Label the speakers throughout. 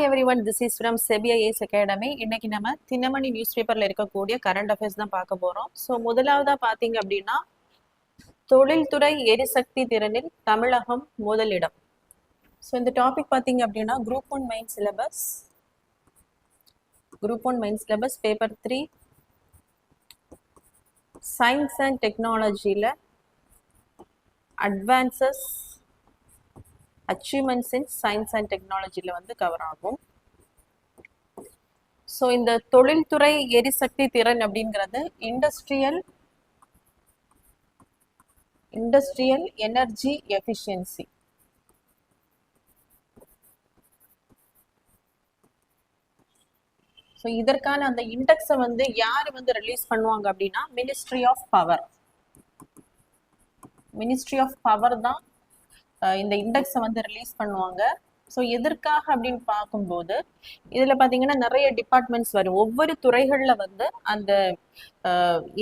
Speaker 1: Hi everyone, this is from SEBI IAS Academy. இன்னைக்கு நம்ம Dinamani news பேப்பர்ல இருக்கக்கூடிய கரண்ட் அஃபேர்ஸ் தான் பார்க்க போறோம். ஸோ முதலாவதா பார்த்தீங்க அப்படின்னா தொழில்துறை எரிசக்தி திறனில் தமிழகம் முதலிடம். ஸோ இந்த டாபிக் பார்த்தீங்க அப்படின்னா group 1 main syllabus paper 3 science and டெக்னாலஜியில் advances achievements in science and டெக்னாலஜியில் வந்து கவர் ஆகும். ஸோ இந்த தொழில்துறை எரிசக்தி திறன் அப்படிங்கிறது இண்டஸ்ட்ரியல் எனர்ஜி எஃபிஷியன்சி. ஸோ இதற்கான அந்த இண்டெக்ஸை வந்து யார் வந்து ரிலீஸ் பண்ணுவாங்க அப்படின்னா மினிஸ்ட்ரி ஆஃப் பவர் தான் இந்த இண்டெக்ஸை வந்து ரிலீஸ் பண்ணுவாங்க. ஸோ எதற்காக அப்படின்னு பார்க்கும்போது இதில் பார்த்தீங்கன்னா நிறைய டிபார்ட்மெண்ட்ஸ் வரும். ஒவ்வொரு துறைகளில் வந்து அந்த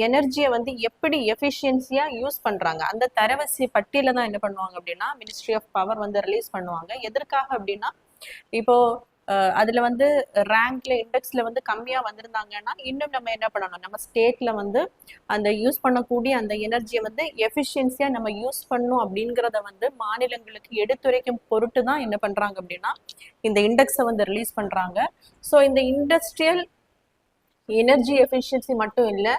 Speaker 1: எனர்ஜியை வந்து எப்படி எஃபிஷியன்சியாக யூஸ் பண்ணுறாங்க அந்த தரவரிசை பட்டியலை தான் என்ன பண்ணுவாங்க அப்படின்னா மினிஸ்ட்ரி ஆஃப் பவர் வந்து ரிலீஸ் பண்ணுவாங்க. எதற்காக அப்படின்னா இப்போ அதில் வந்து ரேங்க்ல இண்டெக்ஸில் வந்து கம்மியாக வந்திருந்தாங்கன்னா இன்னும் நம்ம என்ன பண்ணணும், நம்ம ஸ்டேட்ல வந்து அந்த யூஸ் பண்ணக்கூடிய அந்த எனர்ஜியை வந்து எஃபிஷியன்சியாக நம்ம யூஸ் பண்ணணும் அப்படிங்கிறத வந்து மாநிலங்களுக்கு எடுத்துரைக்கும் பொருட்டு தான் என்ன பண்ணுறாங்க அப்படின்னா இந்த இண்டெக்ஸை வந்து ரிலீஸ் பண்ணுறாங்க. ஸோ இந்த இண்டஸ்ட்ரியல் எனர்ஜி எஃபிஷியன்சி மட்டும் இல்லை,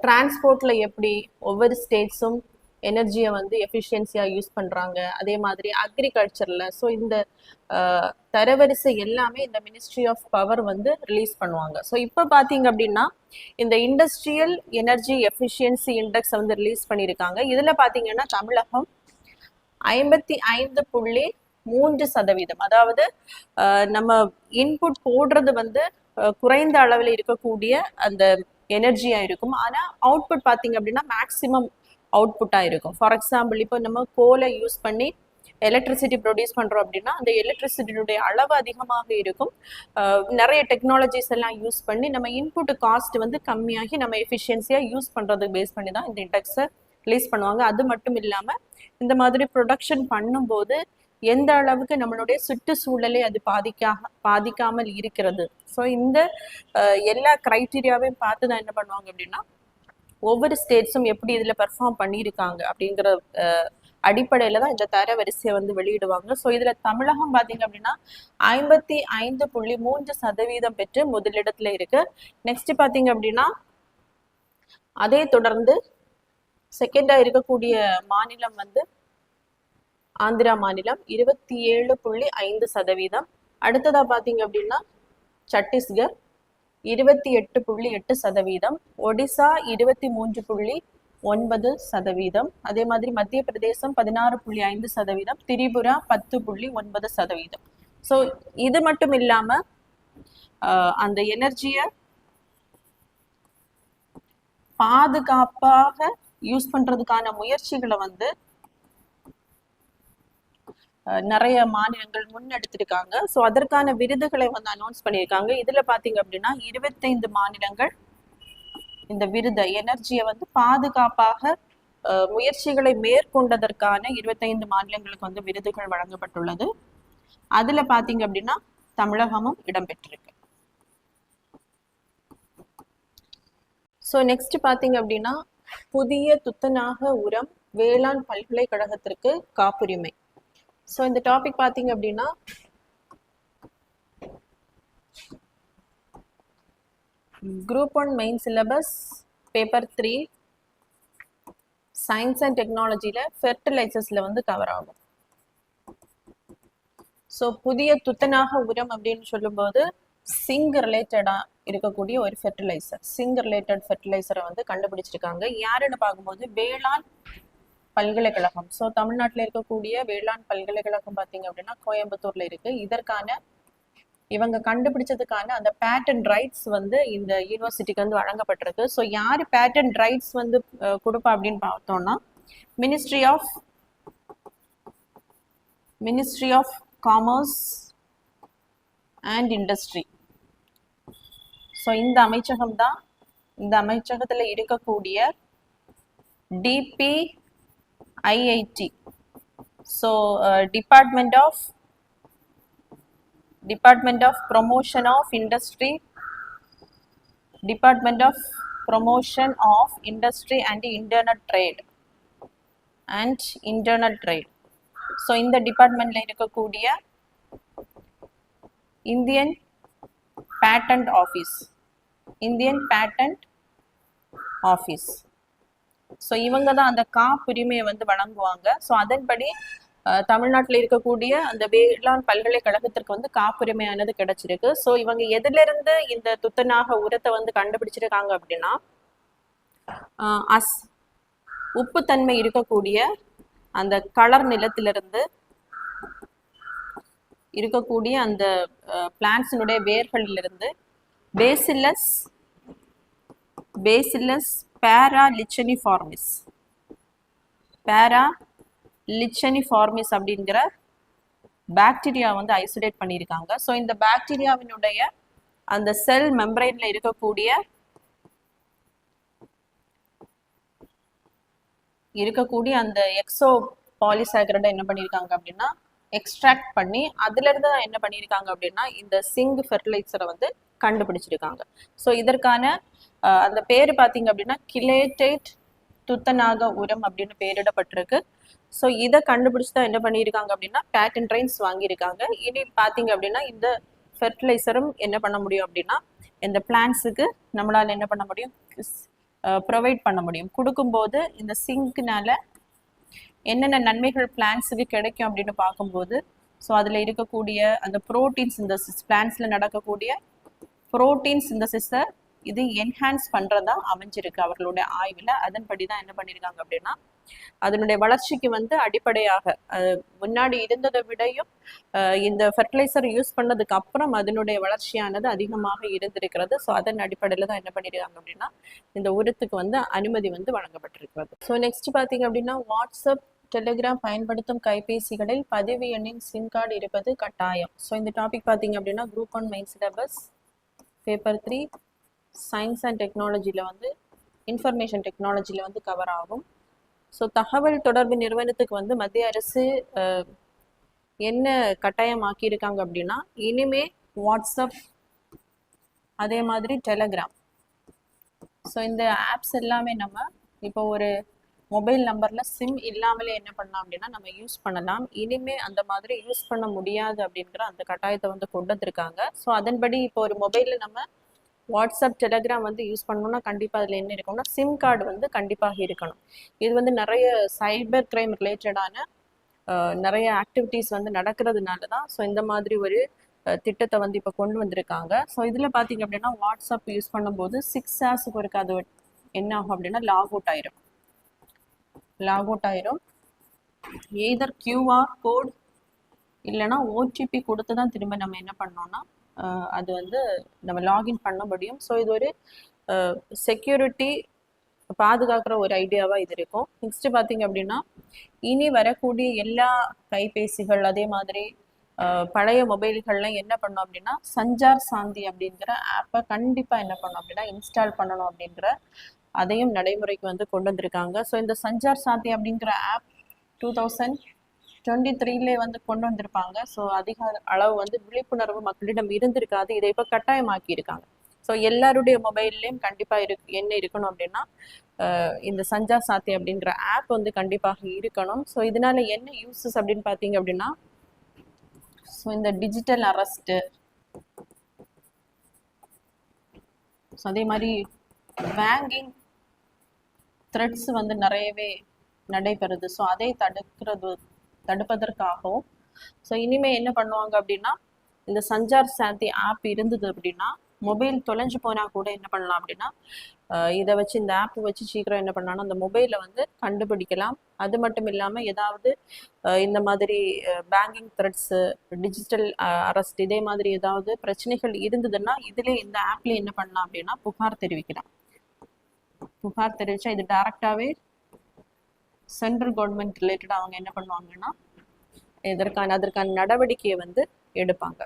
Speaker 1: டிரான்ஸ்போர்ட்ல எப்படி ஒவ்வொரு ஸ்டேட்ஸும் எனர்ஜியை வந்து எஃபிஷியன்சியாக யூஸ் பண்ணுறாங்க, அதே மாதிரி அக்ரிகல்ச்சரில். ஸோ இந்த தரவரிசை எல்லாமே இந்த மினிஸ்ட்ரி ஆஃப் பவர் வந்து ரிலீஸ் பண்ணுவாங்க. ஸோ இப்போ பார்த்தீங்க அப்படின்னா இந்த இண்டஸ்ட்ரியல் எனர்ஜி எஃபிஷியன்சி இண்டெக்ஸ் வந்து ரிலீஸ் பண்ணியிருக்காங்க. இதில் பார்த்தீங்கன்னா தமிழகம் 55.3%, அதாவது நம்ம இன்புட் போடுறது வந்து குறைந்த அளவில் இருக்கக்கூடிய அந்த எனர்ஜியாக இருக்கும். ஆனால் அவுட்புட் பார்த்தீங்க அப்படின்னா மேக்சிமம் அவுட்புட்டாக இருக்கும். ஃபார் எக்ஸாம்பிள் இப்போ நம்ம கோலை யூஸ் பண்ணி எலக்ட்ரிசிட்டி ப்ரொடியூஸ் பண்ணுறோம் அப்படின்னா அந்த எலக்ட்ரிசிட்டியுடைய அளவு அதிகமாக இருக்கும். நிறைய டெக்னாலஜிஸ் எல்லாம் யூஸ் பண்ணி நம்ம இன்புட் காஸ்ட் வந்து கம்மியாகி நம்ம எஃபிஷியன்சியாக யூஸ் பண்ணுறதுக்கு பேஸ் பண்ணி தான் இந்த இண்டெக்ஸை ரிலீஸ் பண்ணுவாங்க. அது மட்டும் இல்லாமல் இந்த மாதிரி ப்ரொடக்ஷன் பண்ணும்போது எந்த அளவுக்கு நம்மளுடைய சுற்றுச்சூழலை அது பாதிக்காமல் இருக்கிறது. ஸோ இந்த எல்லா க்ரைட்டீரியாவையும் பார்த்து தான் என்ன பண்ணுவாங்க அப்படின்னா ஒவ்வொரு ஸ்டேட்ஸும் எப்படி இதில் பெர்ஃபார்ம் பண்ணியிருக்காங்க அப்படிங்கிற அடிப்படையில் தான் இந்த தரவரிசையை வந்து வெளியிடுவாங்க. ஸோ இதில் தமிழகம் பார்த்தீங்க அப்படின்னா 55.3% பெற்று முதலிடத்துல இருக்கு. நெக்ஸ்ட் பார்த்தீங்க அப்படின்னா அதே தொடர்ந்து செகண்டாக இருக்கக்கூடிய மாநிலம் வந்து ஆந்திரா மாநிலம் 27.5%. அடுத்ததாக பார்த்தீங்க அப்படின்னா சத்தீஸ்கர் 28.8%, ஒடிசா 23.9%, அதே மாதிரி மத்திய பிரதேசம் 16.5%, திரிபுரா 10.9%. ஸோ இது மட்டும் இல்லாம அந்த எனர்ஜியை பாதுகாப்பாக யூஸ் பண்றதுக்கான முயற்சிகளை வந்து நிறைய மாநிலங்கள் முன்னெடுத்திருக்காங்க. ஸோ அதற்கான விருதுகளை வந்து அனௌன்ஸ் பண்ணியிருக்காங்க. இதுல பாத்தீங்க அப்படின்னா 25 மாநிலங்கள் இந்த விருதை எனர்ஜியை வந்து பாதுகாப்பாக முயற்சிகளை மேற்கொண்டதற்கான 25 மாநிலங்களுக்கு வந்து விருதுகள் வழங்கப்பட்டுள்ளது. அதுல பாத்தீங்க அப்படின்னா தமிழகமும் இடம்பெற்றிருக்கு. ஸோ நெக்ஸ்ட் பாத்தீங்க அப்படின்னா புதிய துத்தநாக உரம் வேளாண் பல்கலைக்கழகத்திற்கு காப்புரிமை. ஸோ இந்த டாபிக் பார்த்தீங்க அப்படின்னா group 1 main syllabus paper 3 science and டெக்னாலஜியில் ஃபெர்டிலைசர்ஸில் வந்து கவர் ஆகும். ஸோ புதிய துத்தநாக உரம் அப்படின்னு சொல்லும்போது சிங் ரிலேட்டடாக இருக்கக்கூடிய ஒரு சிங் ரிலேட்டட் ஃபெர்டிலைசரை வந்து கண்டுபிடிச்சிருக்காங்க. யாருன்னு பார்க்கும்போது வேளாண் பல்கலைக்கழகம். ஸோ தமிழ்நாட்டில் இருக்கக்கூடிய வேளாண் பல்கலைக்கழகம் பார்த்தீங்க அப்படின்னா கோயம்புத்தூர்ல இருக்கு. இவங்க கண்டுபிடிச்சதுக்கான அந்த பேட்டன்ட் ரைட்ஸ் வந்து இந்த யூனிவர்சிட்டிக்கு வந்து வழங்கப்பட்டிருக்கு. ஸோ யார் பேட்டன்ட் ரைட்ஸ் வந்து கொடுப்பா அப்படின்னு பார்த்தோம்னா ministry of commerce and industry. So இந்த அமைச்சகத்துல இருக்கக்கூடிய DPIIT. So Department of Department of Promotion of Industry, Department of Promotion of Industry and Internal Trade and Internal Trade. So இந்த டிபார்ட்மெண்ட்ல இருக்கக்கூடிய Indian patent office, Indian patent office. So இவங்க தான் அந்த காப்புரிமையை வந்து வழங்குவாங்க. ஸோ அதன்படி தமிழ்நாட்டில் இருக்கக்கூடிய அந்த வேளாண் பல்கலைக்கழகத்திற்கு வந்து காப்புரிமையானது கிடைச்சிருக்கு. ஸோ இவங்க எதிலிருந்து இந்த துத்தநாக உரத்தை வந்து கண்டுபிடிச்சிருக்காங்க அப்படின்னா, உப்புத்தன்மை இருக்கக்கூடிய அந்த கலர் நிலத்திலிருந்து இருக்கக்கூடிய அந்த பிளான்ட்ஸினுடைய வேர்களிலிருந்து பேசிலஸ் பேராலிச்சனிஃபார்மிஸ் அப்படிங்கிற பாக்டீரியா வந்து ஐசோலேட் பண்ணியிருக்காங்க. ஸோ இந்த பாக்டீரியாவினுடைய அந்த செல் மெம்பரைன்ல இருக்கக்கூடிய அந்த எக்ஸோ பாலிசாக்கரைடை என்ன பண்ணியிருக்காங்க அப்படின்னா எக்ஸ்ட்ராக்ட் பண்ணி அதுல இருந்து என்ன பண்ணியிருக்காங்க அப்படின்னா இந்த சிங்க் ஃபெர்டிலைசரை வந்து கண்டுபிடிச்சிருக்காங்க. ஸோ இதற்கான அந்த பேரு பார்த்தீங்க அப்படின்னா கிலேட்டேட் துத்தநாக உரம் அப்படின்னு பேரிடப்பட்டிருக்கு. ஸோ இதை கண்டுபிடிச்சு தான் என்ன பண்ணியிருக்காங்க அப்படின்னா பேட்டன் ரைட்ஸ் வாங்கியிருக்காங்க. இனி பார்த்தீங்க அப்படின்னா இந்த ஃபெர்டிலைசரும் என்ன பண்ண முடியும் அப்படின்னா இந்த பிளான்ட்ஸுக்கு நம்மளால என்ன பண்ண முடியும், ப்ரொவைட் பண்ண முடியும். கொடுக்கும்போது இந்த சிங்க்னால என்னென்ன நன்மைகள் பிளான்ட்ஸுக்கு கிடைக்கும் அப்படின்னு பார்க்கும்போது, ஸோ அதில் இருக்கக்கூடிய அந்த புரோட்டீன் சிந்தசிஸ், பிளான்ட்ஸில் நடக்கக்கூடிய புரோட்டீன் சிந்தசிஸை இது என்ஹான்ஸ் பண்ணுறதா அமைஞ்சிருக்கு அவர்களுடைய ஆய்வில். அதன்படி தான் என்ன பண்ணியிருக்காங்க அப்படின்னா அதனுடைய வளர்ச்சிக்கு வந்து அடிப்படையாக முன்னாடி இருந்ததை விடையும் இந்த ஃபெர்டிலைசர் யூஸ் பண்ணதுக்கு அப்புறம் அதனுடைய வளர்ச்சியானது அதிகமாக இருந்திருக்கிறது. ஸோ அதன் அடிப்படையில் தான் என்ன பண்ணியிருக்காங்க அப்படின்னா இந்த உரத்துக்கு வந்து அனுமதி வந்து வழங்கப்பட்டிருக்கிறது. ஸோ நெக்ஸ்ட் பார்த்தீங்க அப்படின்னா வாட்ஸ்அப் டெலிகிராம் பயன்படுத்தும் கைபேசிகளில் பதிவு எண்ணின் சிம் கார்டு இருப்பது கட்டாயம். ஸோ இந்த டாபிக் பார்த்தீங்க அப்படின்னா group 1 main syllabus paper 3 science and டெக்னாலஜியில் வந்து இன்ஃபர்மேஷன் டெக்னாலஜியில் வந்து கவர் ஆகும். ஸோ தகவல் தொடர்பு நிறுவனத்துக்கு வந்து மத்திய அரசு என்ன கட்டாயமாக்கியிருக்காங்க அப்படின்னா இனிமே வாட்ஸ்அப் அதே மாதிரி டெலிகிராம், ஸோ இந்த ஆப்ஸ் எல்லாமே நம்ம இப்போ ஒரு மொபைல் நம்பரில் சிம் இல்லாமலே என்ன பண்ணலாம் அப்படின்னா நம்ம யூஸ் பண்ணலாம். இனிமே அந்த மாதிரி யூஸ் பண்ண முடியாது அப்படிங்கிற அந்த கட்டாயத்தை வந்து கொண்டு வந்திருக்காங்க. ஸோ அதன்படி இப்போ ஒரு மொபைலில் நம்ம வாட்ஸ்அப் டெலிகிராம் வந்து யூஸ் பண்ணணும்னா கண்டிப்பாக அதில் என்ன இருக்கணும்னா சிம் கார்டு வந்து கண்டிப்பாக இருக்கணும். இது வந்து நிறைய சைபர் கிரைம் ரிலேட்டடான நிறைய ஆக்டிவிட்டீஸ் வந்து நடக்கிறதுனால தான் ஸோ இந்த மாதிரி ஒரு திட்டத்தை வந்து இப்போ கொண்டு வந்திருக்காங்க. ஸோ இதில் பார்த்தீங்க அப்படின்னா வாட்ஸ்அப் யூஸ் பண்ணும்போது 6 ஹவர்ஸுக்கு ஒருக்கு அது என்ன ஆகும் அப்படின்னா லாக் அவுட் ஆயிரும். எய்தர் கியூஆர் கோட் இல்லைன்னா ஓடிபி கொடுத்து தான் திரும்ப நம்ம என்ன பண்ணோம்னா அது வந்து நம்ம லாகின் பண்ண முடியும். ஸோ இது ஒரு செக்யூரிட்டி பாதுகாக்கிற ஒரு ஐடியாவாக இது இருக்கும். நெக்ஸ்ட் பார்த்தீங்க அப்படின்னா இனி வரக்கூடிய எல்லா கைபேசிகள் அதே மாதிரி பழைய மொபைல்கள்லாம் என்ன பண்ணோம் அப்படின்னா சஞ்சார் சாந்தி அப்படிங்கிற ஆப்பை கண்டிப்பாக என்ன பண்ணோம் அப்படின்னா இன்ஸ்டால் பண்ணணும் அப்படிங்கிற அதையும் நடைமுறைக்கு வந்து கொண்டு வந்திருக்காங்க. ஸோ இந்த சஞ்சார் சாந்தி அப்படிங்கிற ஆப் 2023 வந்து கொண்டு வந்திருப்பாங்க. ஸோ அதிக அளவு வந்து விழிப்புணர்வு மக்களிடம் இருந்திருக்காது. இதை இப்போ கட்டாயமாக்கி இருக்காங்க. ஸோ எல்லாருடைய மொபைல்லையும் கண்டிப்பாக என்ன இருக்கணும் அப்படின்னா இந்த சஞ்சார் சாத்தி அப்படிங்கிற ஆப் வந்து கண்டிப்பாக இருக்கணும். ஸோ இதனால என்ன யூசஸ் அப்படின்னு பார்த்தீங்க அப்படின்னா ஸோ இந்த டிஜிட்டல் அரெஸ்ட்டு, ஸோ அதே மாதிரி பேங்கிங் த்ரெட்ஸ் வந்து நிறையவே நடைபெறுது. ஸோ அதை தடுப்பதற்காகவும் ஸோ இனிமேல் என்ன பண்ணுவாங்க அப்படின்னா இந்த சஞ்சார் சாந்தி ஆப் இருந்தது அப்படின்னா மொபைல் தொலைஞ்சு போனால் கூட என்ன பண்ணலாம் அப்படின்னா இதை வச்சு இந்த ஆப் வச்சு சீக்கிரம் என்ன பண்ணலாம்னா அந்த மொபைலை வந்து கண்டுபிடிக்கலாம். அது மட்டும் இல்லாமல் ஏதாவது இந்த மாதிரி பேங்கிங் த்ரெட்ஸு, டிஜிட்டல் அரெஸ்ட் இதே மாதிரி ஏதாவது பிரச்சனைகள் இருந்ததுன்னா இதிலே இந்த ஆப்லேயே என்ன பண்ணலாம் அப்படின்னா புகார் தெரிவிக்கலாம். புகார் தெரிவித்தா இது டைரக்டாகவே சென்ட்ரல் கவர்மெண்ட் ரிலேட்டடாக அவங்க என்ன பண்ணுவாங்கன்னா அதற்கான நடவடிக்கையை வந்து எடுப்பாங்க.